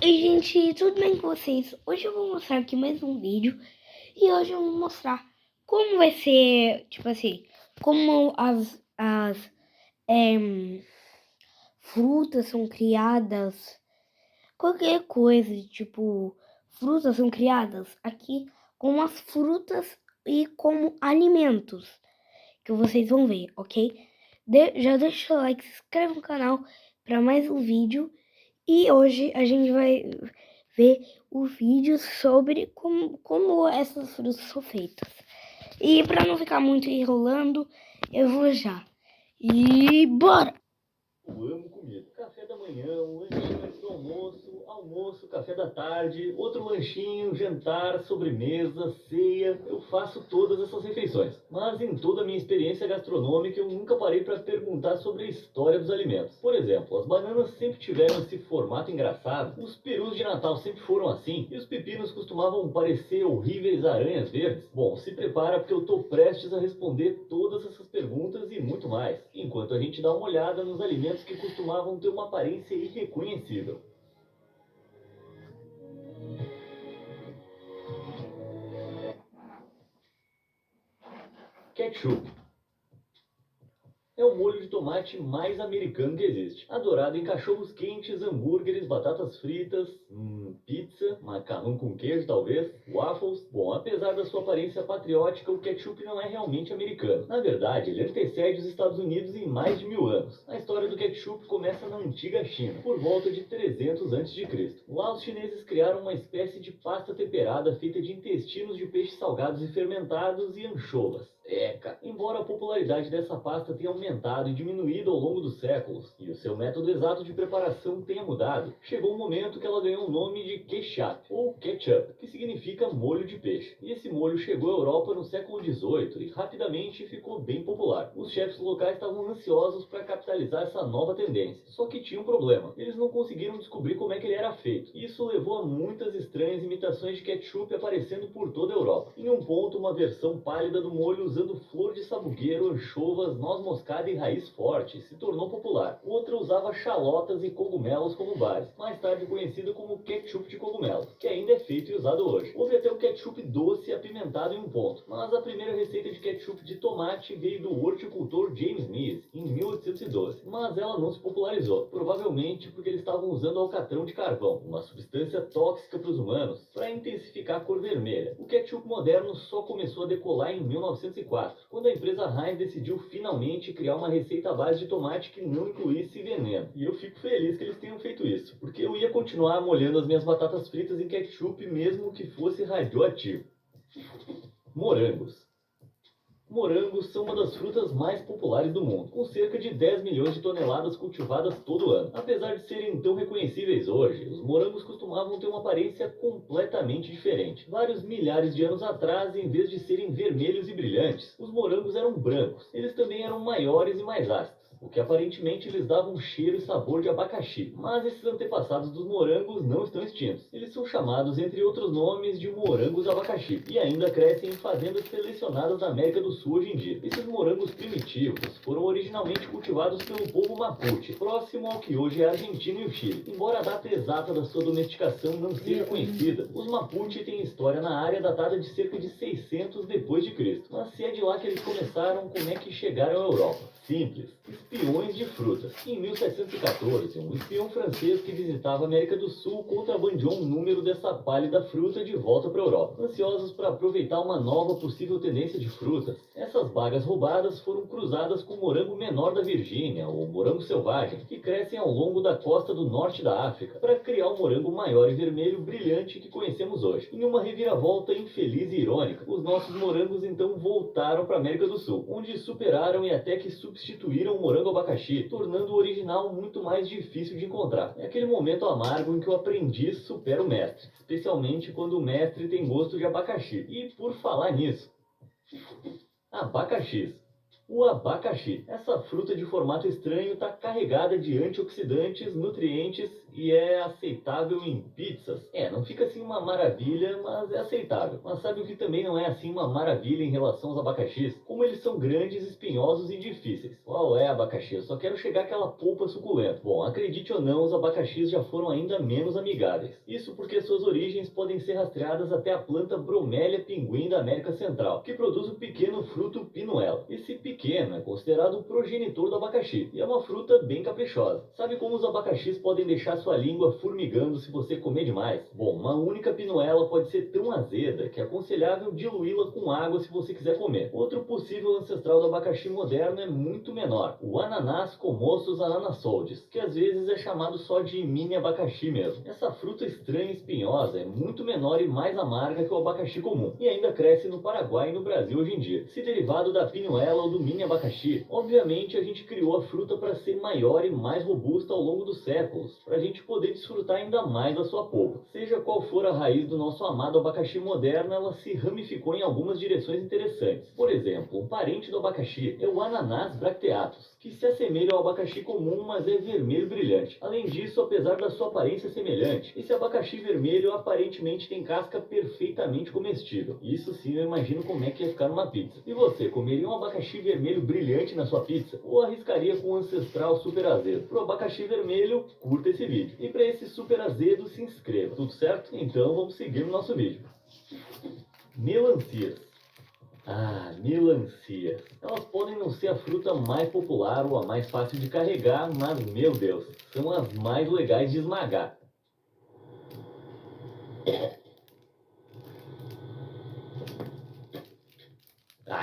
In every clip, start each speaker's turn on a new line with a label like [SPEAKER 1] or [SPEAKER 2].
[SPEAKER 1] Oi gente, tudo bem com vocês? Hoje eu vou mostrar aqui mais um vídeo e hoje eu vou mostrar como vai ser, tipo assim, como as frutas são criadas, qualquer coisa, tipo, frutas são criadas aqui como as frutas e como alimentos, que vocês vão ver, ok? Já deixa o like, se inscreve no canal para mais um vídeo. E hoje a gente vai ver o vídeo sobre como essas frutas são feitas. E para não ficar muito enrolando, eu vou já. E bora!
[SPEAKER 2] Eu amo comida. Café da manhã, um lanchinho antes do almoço, almoço, café da tarde, outro lanchinho, jantar, sobremesa, ceia. Eu faço todas essas refeições. Mas em toda a minha experiência gastronômica, eu nunca parei para perguntar sobre a história dos alimentos. Por exemplo, as bananas sempre tiveram esse formato engraçado, os perus de Natal sempre foram assim, e os pepinos costumavam parecer horríveis aranhas verdes. Bom, se prepara porque eu tô prestes a responder todas essas perguntas e muito mais, enquanto a gente dá uma olhada nos alimentos que costumavam ter uma aparência irreconhecível. Ketchup é o molho de tomate mais americano que existe. Adorado em cachorros quentes, hambúrgueres, batatas fritas, pizza, macarrão com queijo talvez, waffles. Bom, apesar da sua aparência patriótica, o ketchup não é realmente americano. Na verdade, ele antecede os Estados Unidos em mais de 1000 anos. A história do ketchup começa na antiga China, por volta de 300 a.C. Lá os chineses criaram uma espécie de pasta temperada feita de intestinos de peixes salgados e fermentados e anchovas. Embora a popularidade dessa pasta tenha aumentado e diminuído ao longo dos séculos, e o seu método exato de preparação tenha mudado, chegou um momento que ela ganhou o nome de ketchup, ou ketchup, que significa molho de peixe. E esse molho chegou à Europa no século XVIII e rapidamente ficou bem popular. Os chefes locais estavam ansiosos para capitalizar essa nova tendência, só que tinha um problema: eles não conseguiram descobrir como é que ele era feito. Isso levou a muitas estranhas imitações de ketchup aparecendo por toda a Europa. Em um ponto, uma versão pálida do molho usando flor de sabugueiro, anchovas, noz moscada e raiz forte se tornou popular. Outra usava chalotas e cogumelos como base, mais tarde conhecida como ketchup de cogumelos, que ainda é feito e usado hoje. Houve até o ketchup doce e apimentado em um ponto, mas a primeira receita de ketchup de tomate veio do horticultor James Mees em 1812, mas ela não se popularizou, provavelmente porque eles estavam usando alcatrão de carvão, uma substância tóxica para os humanos, para intensificar a cor vermelha. O ketchup moderno só começou a decolar em 1904, quando a empresa Heinz decidiu finalmente criar uma receita à base de tomate que não incluísse veneno. E eu fico feliz que eles tenham feito isso, porque eu ia continuar molhando as minhas batatas fritas em ketchup mesmo que fosse radioativo. Morangos. Morangos são uma das frutas mais populares do mundo, com cerca de 10 milhões de toneladas cultivadas todo ano. Apesar de serem tão reconhecíveis hoje, os morangos costumavam ter uma aparência completamente diferente. Vários milhares de anos atrás, em vez de serem vermelhos e brilhantes, os morangos eram brancos. Eles também eram maiores e mais ácidos, o que aparentemente lhes dava um cheiro e sabor de abacaxi. Mas esses antepassados dos morangos não estão extintos. Eles são chamados, entre outros nomes, de morangos abacaxi, e ainda crescem em fazendas selecionadas da América do Sul hoje em dia. Esses morangos primitivos foram originalmente cultivados pelo povo Mapuche, próximo ao que hoje é a Argentina e o Chile. Embora a data exata da sua domesticação não seja conhecida, os Mapuche têm história na área datada de cerca de 600 depois de Cristo. Mas se é de lá que eles começaram, como é que chegaram à Europa? Simples: espiões de frutas. Em 1714, um espião francês que visitava a América do Sul contrabandeou um número dessa pálida fruta de volta para a Europa. Ansiosos para aproveitar uma nova possível tendência de frutas, essas bagas roubadas foram cruzadas com o morango menor da Virgínia, ou morango selvagem, que crescem ao longo da costa do norte da África, para criar o morango maior e vermelho brilhante que conhecemos hoje. Em uma reviravolta infeliz e irônica, os nossos morangos então voltaram para a América do Sul, onde superaram e até que substituíram o morango abacaxi, tornando o original muito mais difícil de encontrar. É aquele momento amargo em que o aprendiz supera o mestre, especialmente quando o mestre tem gosto de abacaxi. E por falar nisso, abacaxis. O abacaxi, essa fruta de formato estranho, está carregada de antioxidantes, nutrientes e é aceitável em pizzas. Não fica assim uma maravilha, mas é aceitável. Mas sabe o que também não é assim uma maravilha em relação aos abacaxis? Como eles são grandes, espinhosos e difíceis. Qual é abacaxi? Eu só quero chegar àquela polpa suculenta. Bom, acredite ou não, os abacaxis já foram ainda menos amigáveis. Isso porque suas origens podem ser rastreadas até a planta Bromélia pinguim da América Central, que produz o pequeno fruto pinuela. Esse pequeno é considerado o progenitor do abacaxi, e é uma fruta bem caprichosa. Sabe como os abacaxis podem deixar sua língua formigando se você comer demais? Bom, uma única pinuela pode ser tão azeda que é aconselhável diluí-la com água se você quiser comer. Outro possível ancestral do abacaxi moderno é muito menor, o Ananas comossus ananassoides, que às vezes é chamado só de mini abacaxi mesmo. Essa fruta estranha e espinhosa é muito menor e mais amarga que o abacaxi comum, e ainda cresce no Paraguai e no Brasil hoje em dia. Se derivado da pinuela ou do mini abacaxi, obviamente a gente criou a fruta para ser maior e mais robusta ao longo dos séculos, para a gente poder desfrutar ainda mais da sua polpa. Seja qual for a raiz do nosso amado abacaxi moderno, ela se ramificou em algumas direções interessantes. Por exemplo, um parente do abacaxi é o Ananas bracteatus, que se assemelha ao abacaxi comum, mas é vermelho brilhante. Além disso, apesar da sua aparência semelhante, esse abacaxi vermelho aparentemente tem casca perfeitamente comestível. Isso sim, eu imagino como é que ia ficar numa pizza. E você, comeria um abacaxi vermelho brilhante na sua pizza? Ou arriscaria com um ancestral super azedo? Pro abacaxi vermelho, curta esse vídeo. E para esse super azedo, se inscreva. Tudo certo? Então vamos seguir no nosso vídeo. Melancias. Melancias. Elas podem não ser a fruta mais popular ou a mais fácil de carregar, mas, meu Deus, são as mais legais de esmagar.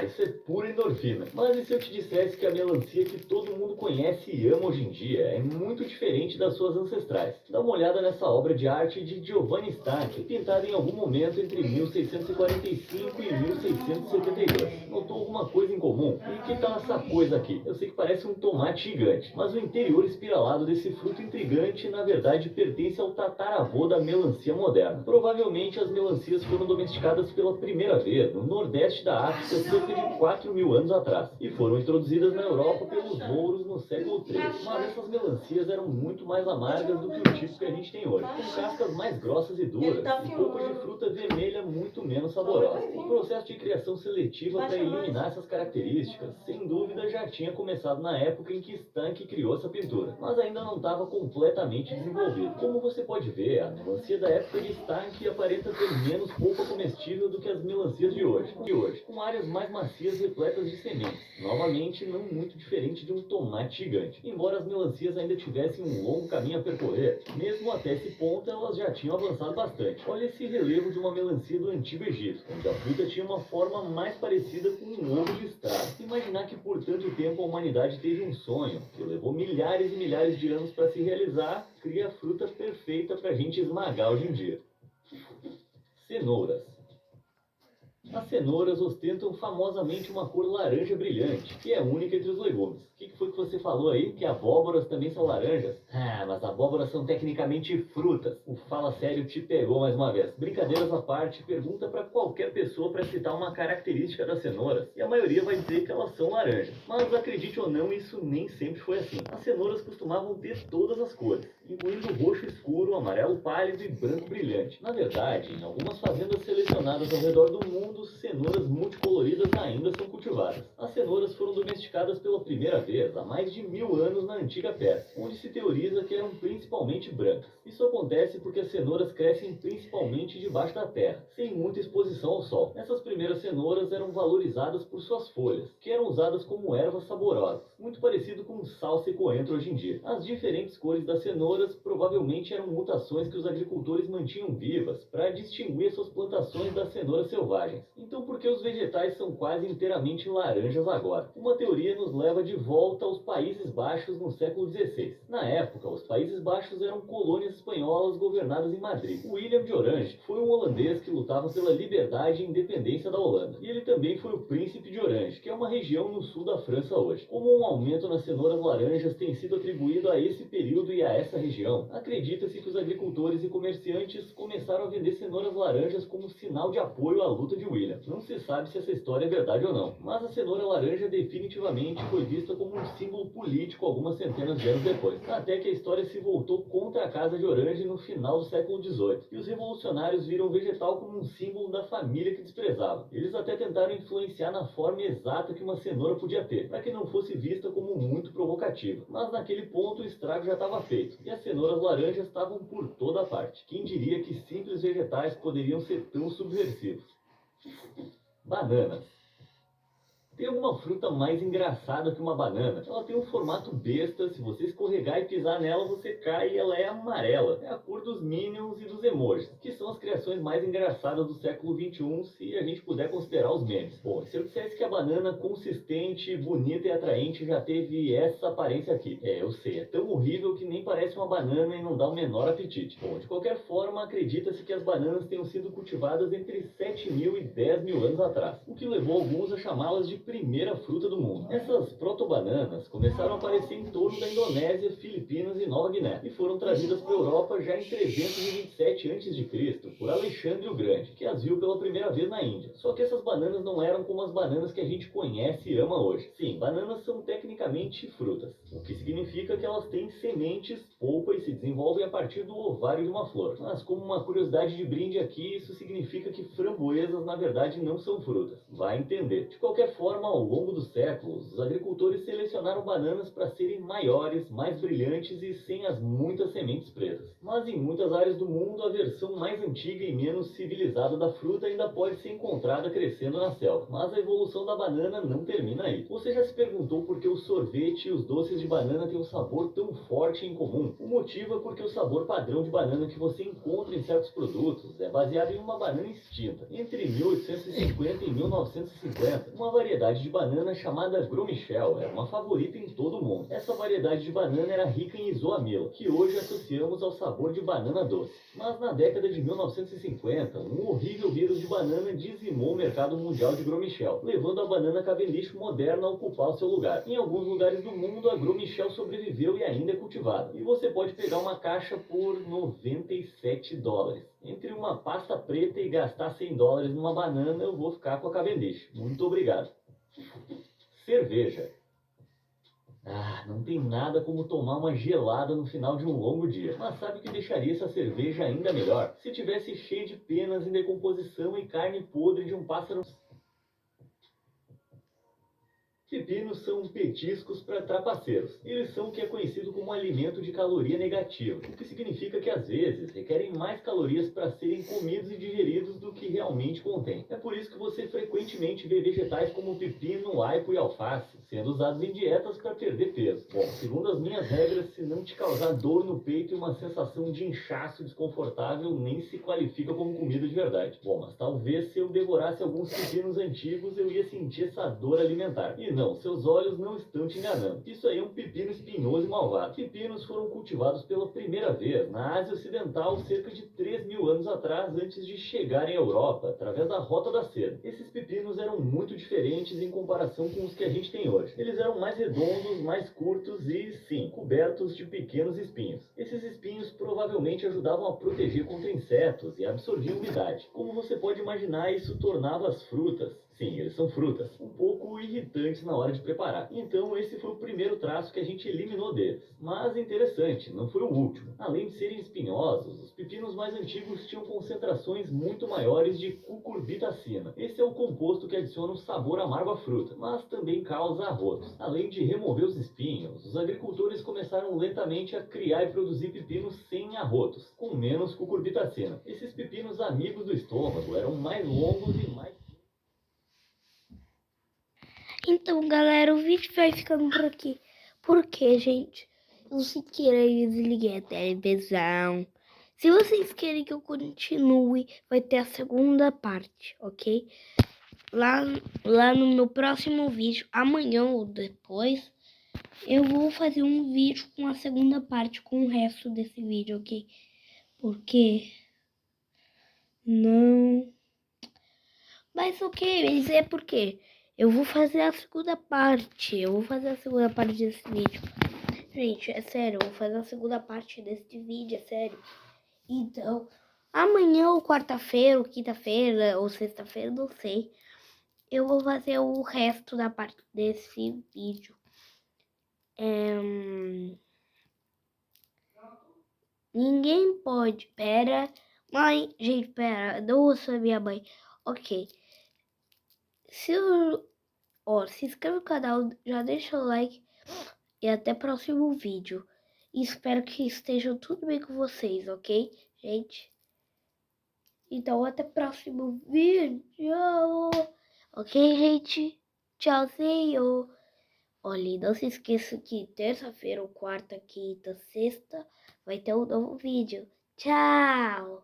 [SPEAKER 2] Isso é pura endorfina. Mas e se eu te dissesse que a melancia que todo mundo conhece e ama hoje em dia é muito diferente das suas ancestrais? Dá uma olhada nessa obra de arte de Giovanni Stacchi, pintada em algum momento entre 1645 e 1672. Notou alguma coisa em comum? E que tal essa coisa aqui? Eu sei que parece um tomate gigante, mas o interior espiralado desse fruto intrigante, na verdade, pertence ao tataravô da melancia moderna. Provavelmente as melancias foram domesticadas pela primeira vez no nordeste da África cerca de 4.000 anos atrás, e foram introduzidas na Europa pelos mouros no século III. Mas essas melancias eram muito mais amargas do que o tipo que a gente tem hoje, com cascas mais grossas e duras, e polpas de fruta vermelha muito menos saborosas. O processo de criação seletiva para eliminar essas características, sem dúvida, já tinha começado na época em que Stanque criou essa pintura, mas ainda não estava completamente desenvolvido. Como você pode ver, a melancia da época de Stanque aparenta ter menos polpa comestível do que as melancias de hoje, com áreas mais macias repletas de sementes, novamente não muito diferente de um tomate gigante. Embora as melancias ainda tivessem um longo caminho a percorrer, mesmo até esse ponto elas já tinham avançado bastante. Olha esse relevo de uma melancia do Antigo Egito, onde a fruta tinha uma forma mais parecida com um ovo listrado. Imaginar que por tanto tempo a humanidade teve um sonho, que levou milhares e milhares de anos para se realizar, cria a fruta perfeita para a gente esmagar hoje em dia. Cenouras. As cenouras ostentam famosamente uma cor laranja brilhante, que é única entre os legumes. O que foi que você falou aí? Que abóboras também são laranjas? Mas abóboras são tecnicamente frutas. O Fala Sério te pegou mais uma vez. Brincadeiras à parte, pergunta para qualquer pessoa para citar uma característica das cenouras, e a maioria vai dizer que elas são laranjas. Mas acredite ou não, isso nem sempre foi assim. As cenouras costumavam ter todas as cores, incluindo roxo escuro, amarelo pálido e branco brilhante. Na verdade, em algumas fazendas selecionadas ao redor do mundo, cenouras multicoloridas ainda são cultivadas. As cenouras foram domesticadas pela primeira vez há mais de 1000 anos na antiga Pérsia, onde se teoriza que eram principalmente brancas. Isso acontece porque as cenouras crescem principalmente debaixo da terra, sem muita exposição ao sol. Essas primeiras cenouras eram valorizadas por suas folhas, que eram usadas como ervas saborosas, muito parecido com salsa e coentro hoje em dia. As diferentes cores das cenouras provavelmente eram mutações que os agricultores mantinham vivas para distinguir suas plantações das cenouras selvagens. Então por que os vegetais são quase inteiramente laranjas agora? Uma teoria nos leva de volta aos Países Baixos no século XVI. Na época, os Países Baixos eram colônias espanholas governadas em Madrid. William de Orange foi um holandês que lutava pela liberdade e independência da Holanda. E ele também foi o Príncipe de Orange, que é uma região no sul da França hoje. Como um aumento nas cenouras laranjas tem sido atribuído a esse período e a essa região, acredita-se que os agricultores e comerciantes começaram a vender cenouras laranjas como sinal de apoio à luta de William. William. Não se sabe se essa história é verdade ou não, mas a cenoura laranja definitivamente foi vista como um símbolo político algumas centenas de anos depois, até que a história se voltou contra a Casa de Orange no final do século XVIII, e os revolucionários viram o vegetal como um símbolo da família que desprezavam. Eles até tentaram influenciar na forma exata que uma cenoura podia ter, para que não fosse vista como muito provocativa, mas naquele ponto o estrago já estava feito, e as cenouras laranjas estavam por toda parte. Quem diria que simples vegetais poderiam ser tão subversivos? Bananas. Tem alguma fruta mais engraçada que uma banana? Ela tem um formato besta, se você escorregar e pisar nela, você cai e ela é amarela. É a cor dos Minions e dos emojis, que são as criações mais engraçadas do século XXI, se a gente puder considerar os memes. Bom, se eu dissesse que a banana consistente, bonita e atraente já teve essa aparência aqui. Eu sei, é tão horrível que nem parece uma banana e não dá o menor apetite. Bom, de qualquer forma, acredita-se que as bananas tenham sido cultivadas entre 7.000 e 10.000 anos atrás, o que levou alguns a chamá-las de primeira fruta do mundo. Essas protobananas começaram a aparecer em torno da Indonésia, Filipinas e Nova Guiné, e foram trazidas para a Europa já em 327 a.C. por Alexandre o Grande, que as viu pela primeira vez na Índia. Só que essas bananas não eram como as bananas que a gente conhece e ama hoje. Sim, bananas são tecnicamente frutas, o que significa que elas têm sementes, polpa e se desenvolvem a partir do ovário de uma flor. Mas como uma curiosidade de brinde aqui, isso significa que framboesas na verdade não são frutas. Vai entender. De qualquer forma, ao longo dos séculos, os agricultores selecionaram bananas para serem maiores, mais brilhantes e sem as muitas sementes pretas. Mas em muitas áreas do mundo, a versão mais antiga e menos civilizada da fruta ainda pode ser encontrada crescendo na selva. Mas a evolução da banana não termina aí. Você já se perguntou por que o sorvete e os doces de banana têm um sabor tão forte e incomum? O motivo é porque o sabor padrão de banana que você encontra em certos produtos é baseado em uma banana extinta. Entre 1850 e 1950, uma variedade de banana chamada Gromichel era uma favorita em todo o mundo. Essa variedade de banana era rica em isoamila, que hoje associamos ao sabor de banana doce. Mas na década de 1950, um horrível vírus de banana dizimou o mercado mundial de Gromichel, levando a banana Cavendish moderna a ocupar o seu lugar. Em alguns lugares do mundo, a Gromichel sobreviveu e ainda é cultivada. E você pode pegar uma caixa por $97. Entre uma pasta preta e gastar $100 numa banana, eu vou ficar com a Cavendish. Muito obrigado. Cerveja. Não tem nada como tomar uma gelada no final de um longo dia. Mas sabe o que deixaria essa cerveja ainda melhor? Se tivesse cheia de penas em decomposição e carne podre de um pássaro. Pepinos são petiscos para trapaceiros. Eles são o que é conhecido como alimento de caloria negativa, o que significa que às vezes requerem mais calorias para serem comidos e digeridos do que realmente contém. É por isso que você frequentemente vê vegetais como pepino, aipo e alface sendo usados em dietas para perder peso. Bom, segundo as minhas regras, se não te causar dor no peito e uma sensação de inchaço desconfortável, nem se qualifica como comida de verdade. Bom, mas talvez se eu devorasse alguns pepinos antigos, eu ia sentir essa dor alimentar. E não, seus olhos não estão te enganando. Isso aí é um pepino espinhoso e malvado. Pepinos foram cultivados pela primeira vez na Ásia Ocidental cerca de 3.000 anos atrás, antes de chegarem à Europa, através da Rota da Seda. Esses pepinos eram muito diferentes em comparação com os que a gente tem hoje. Eles eram mais redondos, mais curtos e, sim, cobertos de pequenos espinhos. Esses espinhos provavelmente ajudavam a proteger contra insetos e absorviam umidade. Como você pode imaginar, isso tornava as frutas, sim, eles são frutas, um pouco irritantes na hora de preparar. Então esse foi o primeiro traço que a gente eliminou deles. Mas interessante, não foi o último. Além de serem espinhosos, os pepinos mais antigos tinham concentrações muito maiores de cucurbitacina. Esse é o composto que adiciona um sabor amargo à fruta, mas também causa arrotos. Além de remover os espinhos, os agricultores começaram lentamente a criar e produzir pepinos sem arrotos, com menos cucurbitacina. Esses pepinos amigos do estômago eram mais longos e mais...
[SPEAKER 1] Então, galera, o vídeo vai ficando por aqui. Por quê, gente? Eu sem querer desliguei a televisão. Se vocês querem que eu continue, vai ter a segunda parte, ok? Lá no meu próximo vídeo, amanhã ou depois, eu vou fazer um vídeo com a segunda parte, com o resto desse vídeo, ok? Porque não... Mas ok, mas é porque eu vou fazer a segunda parte. Eu vou fazer a segunda parte desse vídeo. Gente, é sério, eu vou fazer a segunda parte desse vídeo, é sério. Então, Amanhã ou quarta-feira, ou quinta-feira, ou sexta-feira, não sei. Eu vou fazer o resto da parte desse vídeo. Ninguém pode. Pera. Mãe, gente, pera. Não ouço a minha mãe. Ok. Se inscreve no canal, já deixa o like. E até o próximo vídeo. E espero que esteja tudo bem com vocês, ok, gente? Então, até o próximo vídeo. Ok, gente? Tchauzinho. Olha, não se esqueça que terça-feira, ou quarta, quinta, sexta, vai ter um novo vídeo. Tchau!